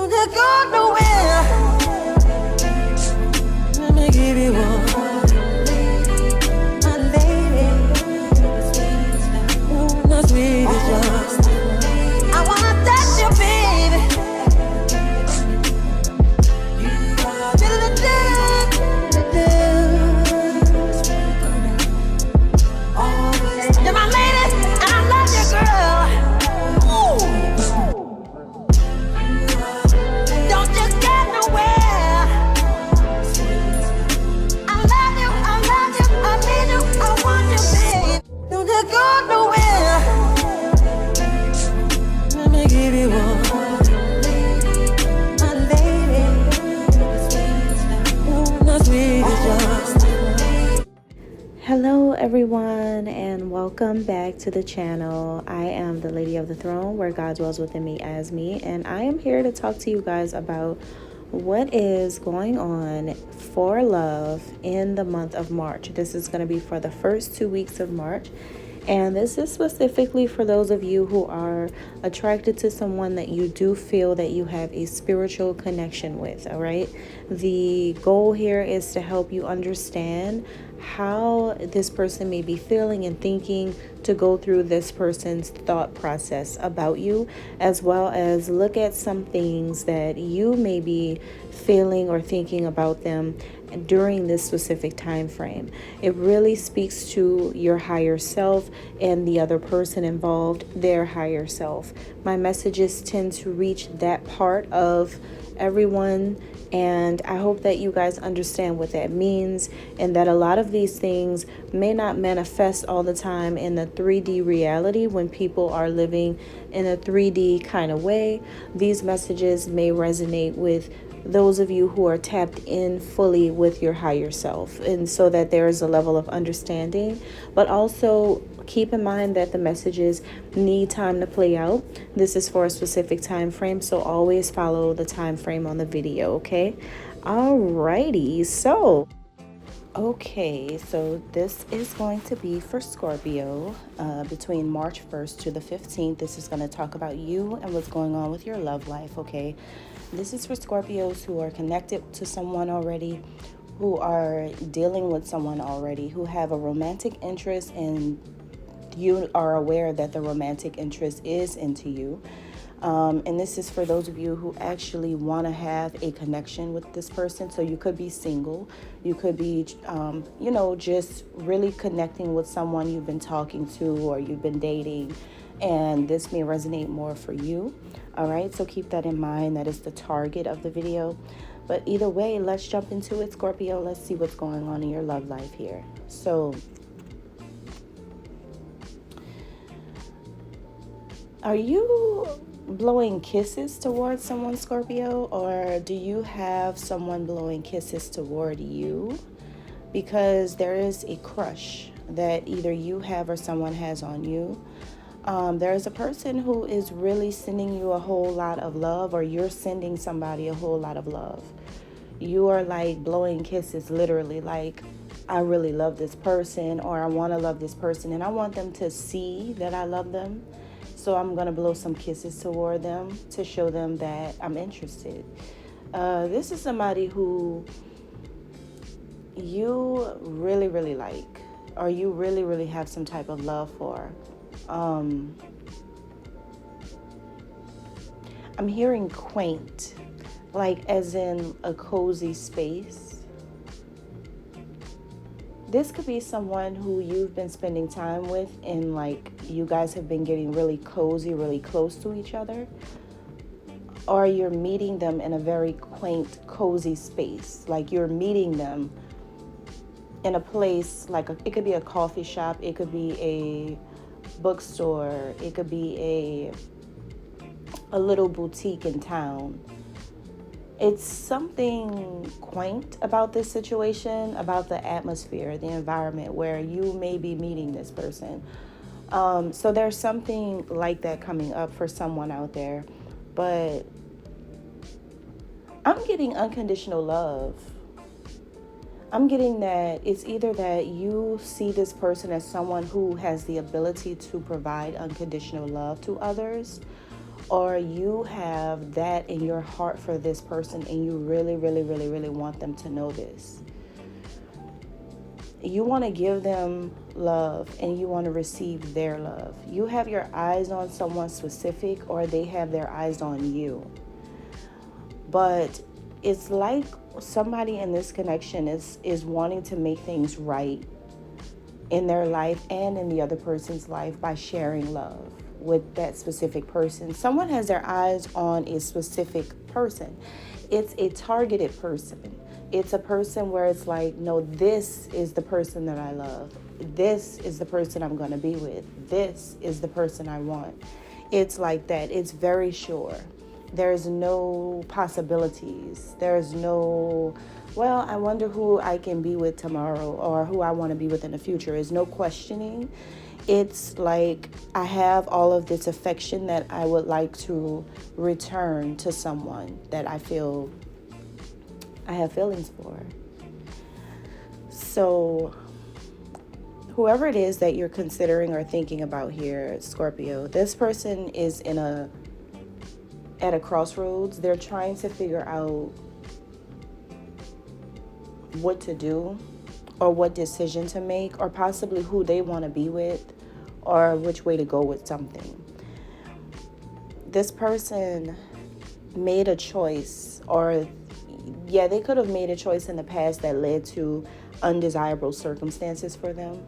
Don't go nowhere. Let me give you one. My lady. The sweetest one. I wanna touch you, baby. You're my lady, and I love you, girl. Ooh. Don't you get nowhere. I love you, I need you, I want you, babe. Don't you go nowhere. Let me give you one. My lady. Ooh, the sweetest one. Hello everyone, and welcome back to the channel. I am the Lady of the Throne, where God dwells within me as me, and I am here to talk to you guys about what is going on for love in the month of March. This is going to be for the first 2 weeks of March, and this is specifically for those of you who are attracted to someone that you do feel that you have a spiritual connection with. All right, the goal here is to help you understand how this person may be feeling and thinking, to go through this person's thought process about you, as well as look at some things that you may be feeling or thinking about them during this specific time frame. It really speaks to your higher self and the other person involved, their higher self. My messages tend to reach that part of everyone, and I hope that you guys understand what that means, and that a lot of these things may not manifest all the time in the 3D reality. When people are living in a 3D kind of way, these messages may resonate with those of you who are tapped in fully with your higher self, and so that there is a level of understanding. But also keep in mind that the messages need time to play out. This is for a specific time frame, so always follow the time frame on the video, okay? Alrighty, so this is going to be for Scorpio between March 1st to the 15th. This is going to talk about you and what's going on with your love life, okay? This is for Scorpios who are connected to someone already, who are dealing with someone already, who have a romantic interest, and you are aware that the romantic interest is into you. And this is for those of you who actually want to have a connection with this person. So you could be single, you could be, just really connecting with someone you've been talking to or you've been dating, and this may resonate more for you. All right, so keep that in mind. That is the target of the video. But either way, let's jump into it, Scorpio. Let's see what's going on in your love life here. So, are you blowing kisses towards someone, Scorpio, or do you have someone blowing kisses toward you? Because there is a crush that either you have or someone has on you. There is a person who is really sending you a whole lot of love, or you're sending somebody a whole lot of love. You are like blowing kisses, literally, like, I really love this person, or I want to love this person, and I want them to see that I love them. So I'm going to blow some kisses toward them to show them that I'm interested. This is somebody who you really, really like, or you really, really have some type of love for. I'm hearing quaint, like as in a cozy space. This could be someone who you've been spending time with, and like you guys have been getting really cozy, really close to each other. Or you're meeting them in a very quaint, cozy space. Like you're meeting them in a place, like it could be a coffee shop, it could be a bookstore, it could be a little boutique in town. It's something quaint about this situation, about the atmosphere, the environment where you may be meeting this person. So there's something like that coming up for someone out there. But I'm getting unconditional love. I'm getting that it's either that you see this person as someone who has the ability to provide unconditional love to others, or you have that in your heart for this person and you really, really, really, really want them to know this. You want to give them love and you want to receive their love. You have your eyes on someone specific, or they have their eyes on you. But it's like somebody in this connection is wanting to make things right in their life and in the other person's life by sharing love with that specific person. Someone has their eyes on a specific person. It's a targeted person. It's a person where it's like, no, this is the person that I love. This is the person I'm going to be with. This is the person I want. It's like that. It's very sure. There's no possibilities. There's no, well, I wonder who I can be with tomorrow or who I want to be with in the future. There's no questioning. It's like I have all of this affection that I would like to return to someone that I feel I have feelings for. So whoever it is that you're considering or thinking about here, Scorpio, this person is at a crossroads. They're trying to figure out what to do or what decision to make, or possibly who they want to be with, or which way to go with something. This person made a choice, or they could have made a choice in the past that led to undesirable circumstances for them.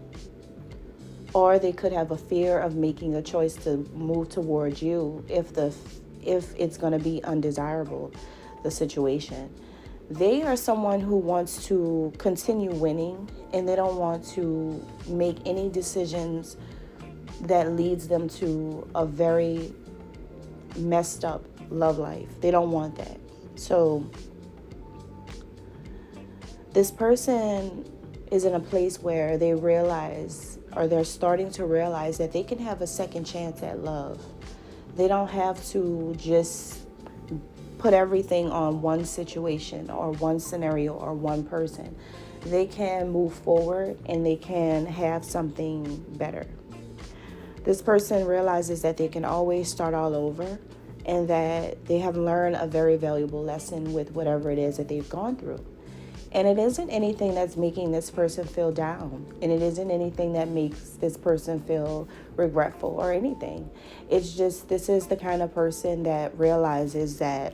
Or they could have a fear of making a choice to move towards you if it's going to be undesirable, the situation. They are someone who wants to continue winning, and they don't want to make any decisions that leads them to a very messed up love life. They don't want that. So this person is in a place where they realize, or they're starting to realize, that they can have a second chance at love. They don't have to just put everything on one situation or one scenario or one person. They can move forward and they can have something better. This person realizes that they can always start all over, and that they have learned a very valuable lesson with whatever it is that they've gone through. And it isn't anything that's making this person feel down. And it isn't anything that makes this person feel regretful or anything. It's just, this is the kind of person that realizes that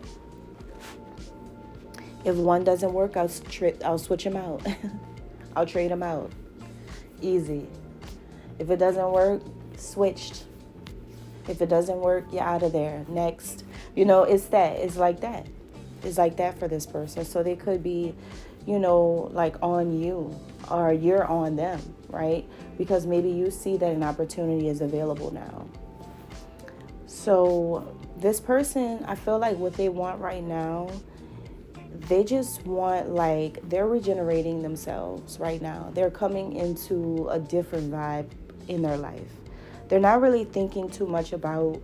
if one doesn't work, I'll switch him out. I'll trade him out. Easy. If it doesn't work, switched. If it doesn't work, you're out of there. Next. It's that. It's like that. It's like that for this person. So they could be, like on you, or you're on them, right? Because maybe you see that an opportunity is available now. So this person, I feel like what they want right now, they just want, they're regenerating themselves right now. They're coming into a different vibe in their life. They're not really thinking too much about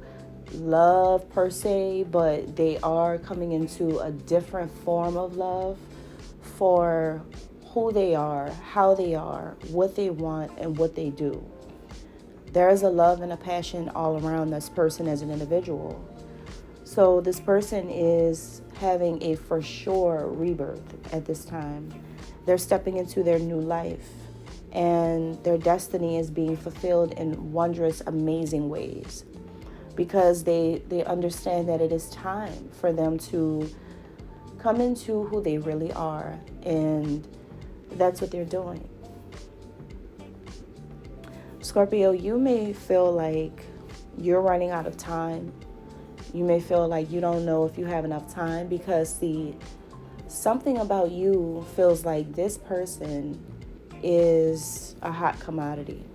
love per se, but they are coming into a different form of love for who they are, how they are, what they want, and what they do. There is a love and a passion all around this person as an individual. So this person is having a for sure rebirth at this time. They're stepping into their new life, and their destiny is being fulfilled in wondrous, amazing ways, because they understand that it is time for them to come into who they really are, and that's what they're doing. Scorpio, you may feel like you're running out of time. You may feel like you don't know if you have enough time, because something about you feels like this person is a hot commodity.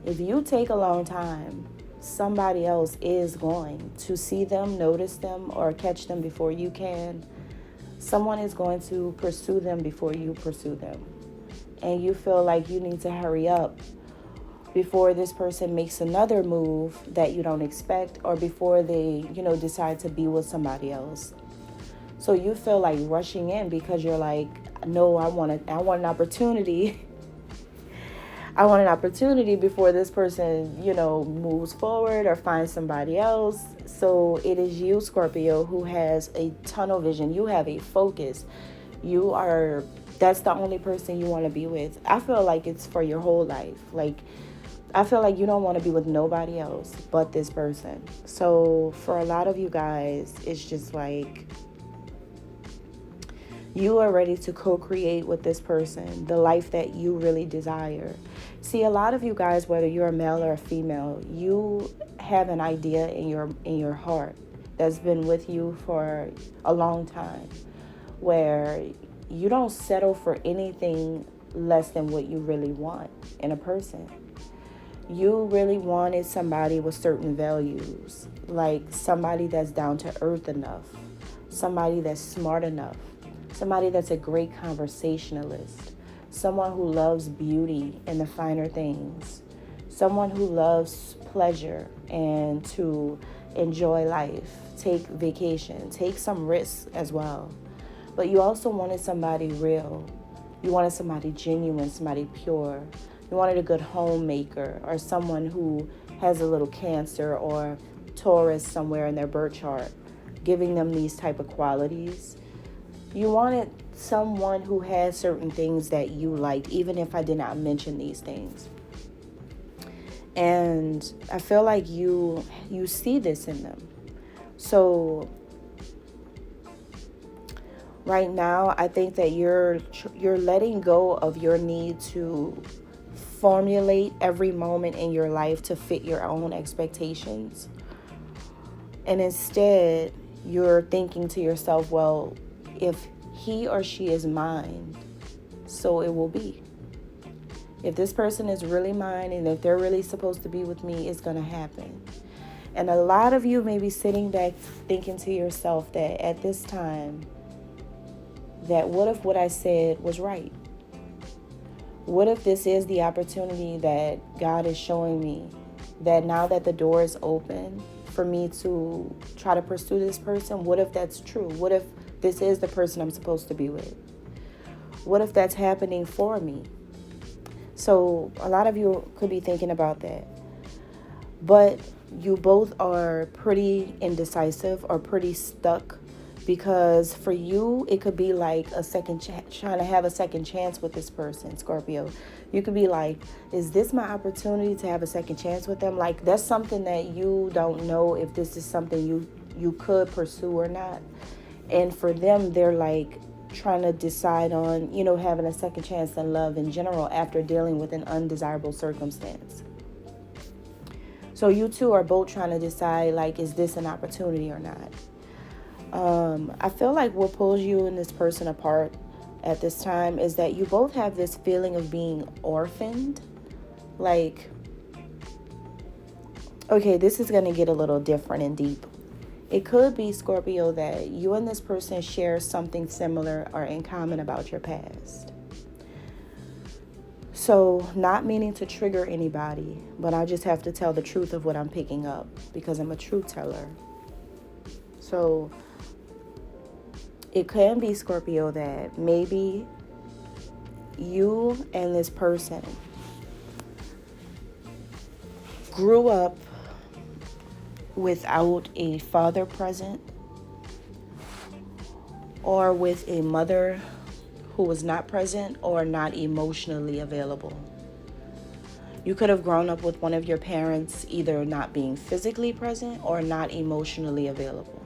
If you take a long time, somebody else is going to see them, notice them, or catch them before you can. Someone is going to pursue them before you pursue them. And you feel like you need to hurry up before this person makes another move that you don't expect, or before they, decide to be with somebody else. So you feel like rushing in because you're like, no, I want an opportunity. I want an opportunity before this person, moves forward or finds somebody else. So it is you, Scorpio, who has a tunnel vision. You have a focus. That's the only person you want to be with. I feel like it's for your whole life. Like, I feel like you don't want to be with nobody else but this person. So for a lot of you guys, it's just like you are ready to co-create with this person the life that you really desire. See, a lot of you guys, whether you're a male or a female, you have an idea in your heart that's been with you for a long time, where you don't settle for anything less than what you really want in a person. You really wanted somebody with certain values, like somebody that's down to earth enough, somebody that's smart enough, somebody that's a great conversationalist, someone who loves beauty and the finer things, someone who loves pleasure and to enjoy life, take vacation, take some risks as well. But you also wanted somebody real. You wanted somebody genuine, somebody pure. You wanted a good homemaker, or someone who has a little Cancer or Taurus somewhere in their birth chart, giving them these type of qualities. You wanted someone who has certain things that you liked, even if I did not mention these things. And I feel like you see this in them. So right now, I think that you're letting go of your need to formulate every moment in your life to fit your own expectations. And instead, you're thinking to yourself, well, if he or she is mine, so it will be. If this person is really mine and if they're really supposed to be with me, it's going to happen. And a lot of you may be sitting back thinking to yourself that at this time, that what if what I said was right? What if this is the opportunity that God is showing me, that now that the door is open for me to try to pursue this person, what if that's true? What if this is the person I'm supposed to be with? What if that's happening for me? So a lot of you could be thinking about that. But you both are pretty indecisive or pretty stuck, because for you, it could be like a second trying to have a second chance with this person, Scorpio. You could be like, is this my opportunity to have a second chance with them? Like, that's something that you don't know if this is something you could pursue or not. And for them, they're like trying to decide on, having a second chance in love in general after dealing with an undesirable circumstance. So you two are both trying to decide, like, is this an opportunity or not? I feel like what pulls you and this person apart at this time is that you both have this feeling of being orphaned. Like, okay, this is going to get a little different and deep. It could be, Scorpio, that you and this person share something similar or in common about your past. So, not meaning to trigger anybody, but I just have to tell the truth of what I'm picking up because I'm a truth teller. So, it can be, Scorpio, that maybe you and this person grew up without a father present, or with a mother who was not present or not emotionally available. You could have grown up with one of your parents either not being physically present or not emotionally available.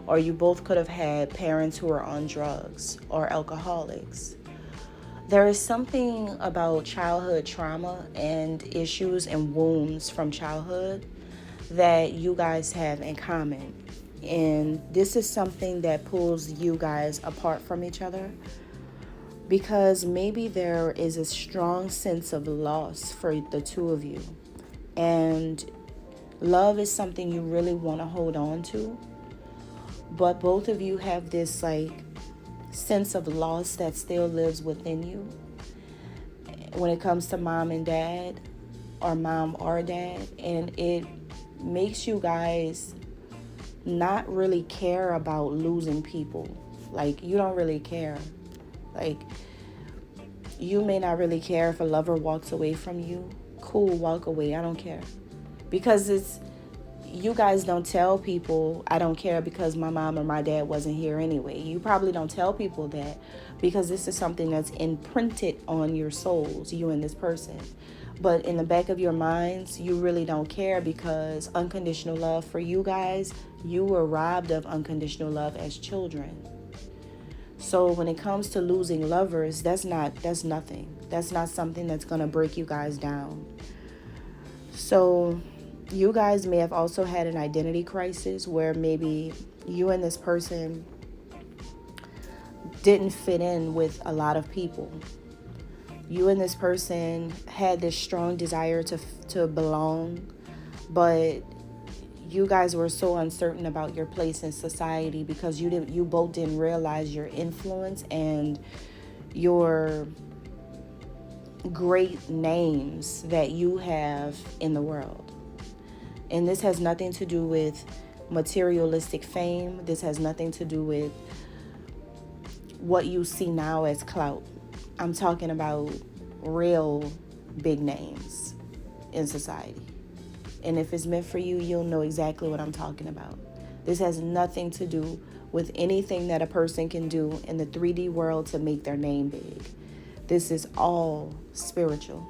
Or you both could have had parents who are on drugs or alcoholics. There is something about childhood trauma and issues and wounds from childhood that you guys have in common. And this is something that pulls you guys apart from each other, because maybe there is a strong sense of loss for the two of you. And love is something you really want to hold on to. But both of you have this like sense of loss that still lives within you when it comes to mom and dad, or mom or dad. And it makes you guys not really care about losing people. Like, you don't really care. Like, You may not really care if a lover walks away from you. Cool, walk away. I don't care. Because you guys don't tell people, I don't care because my mom or my dad wasn't here anyway. You probably don't tell people that because this is something that's imprinted on your souls, you and this person. But in the back of your minds, you really don't care because unconditional love for you guys, you were robbed of unconditional love as children. So when it comes to losing lovers, that's nothing. That's not something that's going to break you guys down. So you guys may have also had an identity crisis where maybe you and this person didn't fit in with a lot of people. You and this person had this strong desire to belong, but you guys were so uncertain about your place in society because you both didn't realize your influence and your great names that you have in the world. And this has nothing to do with materialistic fame. This has nothing to do with what you see now as clout. I'm talking about real big names in society. And if it's meant for you, you'll know exactly what I'm talking about. This has nothing to do with anything that a person can do in the 3D world to make their name big. This is all spiritual.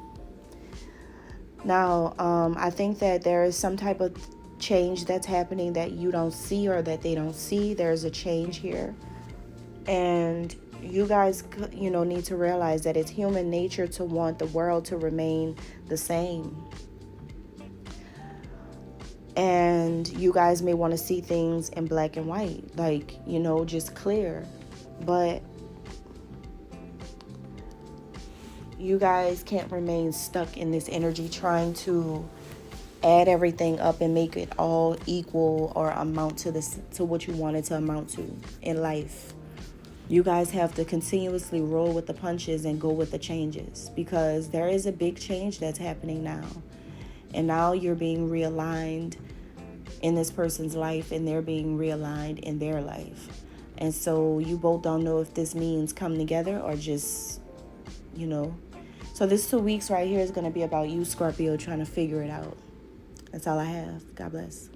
Now, I think that there is some type of change that's happening that you don't see or that they don't see. There's a change here. And you guys, need to realize that it's human nature to want the world to remain the same. And you guys may want to see things in black and white, like, just clear. But you guys can't remain stuck in this energy trying to add everything up and make it all equal or amount to what you want it to amount to in life. You guys have to continuously roll with the punches and go with the changes because there is a big change that's happening now. And now you're being realigned in this person's life and they're being realigned in their life. And so you both don't know if this means come together or just, So this 2 weeks right here is going to be about you, Scorpio, trying to figure it out. That's all I have. God bless.